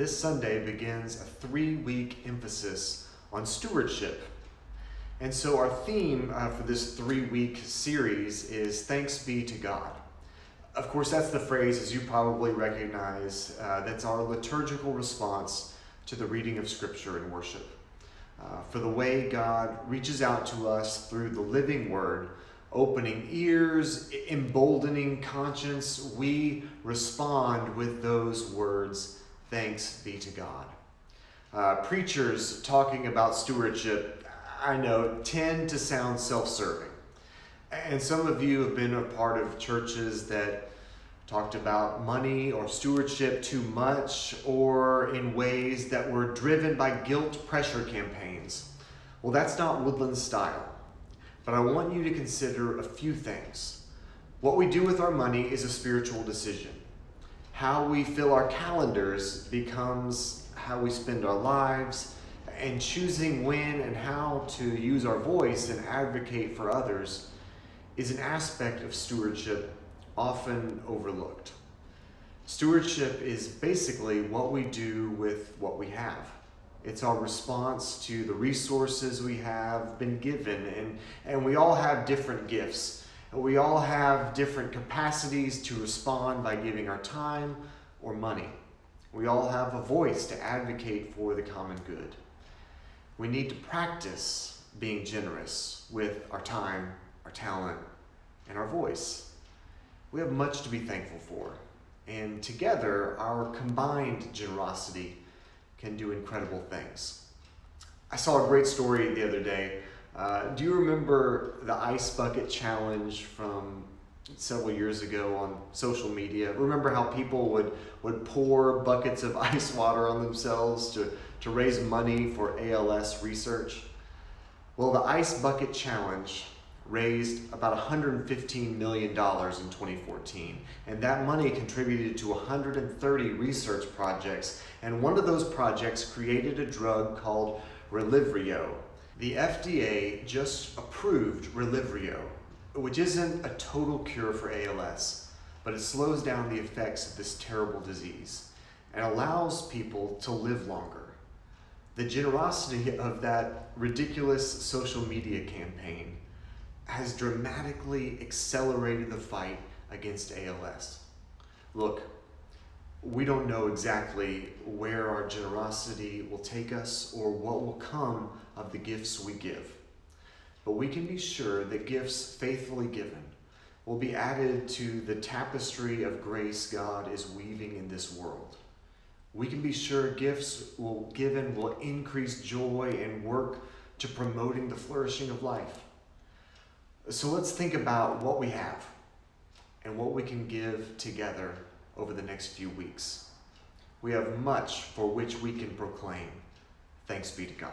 this Sunday begins a 3-week emphasis on stewardship. And so our theme for this 3-week series is Thanks Be to God. Of course, that's the phrase, as you probably recognize, that's our liturgical response to the reading of Scripture and worship. For the way God reaches out to us through the living Word, opening ears, emboldening conscience, we respond with those words, Thanks be to God. Preachers talking about stewardship, I know, tend to sound self-serving. And some of you have been a part of churches that talked about money or stewardship too much, or in ways that were driven by guilt pressure campaigns. Well, that's not Woodland style. But I want you to consider a few things. What we do with our money is a spiritual decision. How we fill our calendars becomes how we spend our lives, and choosing when and how to use our voice and advocate for others is an aspect of stewardship often overlooked. Stewardship is basically what we do with what we have. It's our response to the resources we have been given, and we all have different gifts. We all have different capacities to respond by giving our time or money. We all have a voice to advocate for the common good. We need to practice being generous with our time, our talent, and our voice. We have much to be thankful for, and together our combined generosity can do incredible things. I saw a great story the other day. Do you remember the ice bucket challenge from several years ago on social media? Remember how people would pour buckets of ice water on themselves to raise money for ALS research? Well, the ice bucket challenge raised about $115 million in 2014. And that money contributed to 130 research projects. And one of those projects created a drug called Relyvrio. The FDA just approved Relyvrio, which isn't a total cure for ALS, but it slows down the effects of this terrible disease and allows people to live longer. The generosity of that ridiculous social media campaign has dramatically accelerated the fight against ALS. Look, we don't know exactly where our generosity will take us or what will come of the gifts we give. But we can be sure that gifts faithfully given will be added to the tapestry of grace God is weaving in this world. We can be sure gifts given will increase joy and work to promoting the flourishing of life. So let's think about what we have and what we can give together over the next few weeks. We have much for which we can proclaim, Thanks be to God.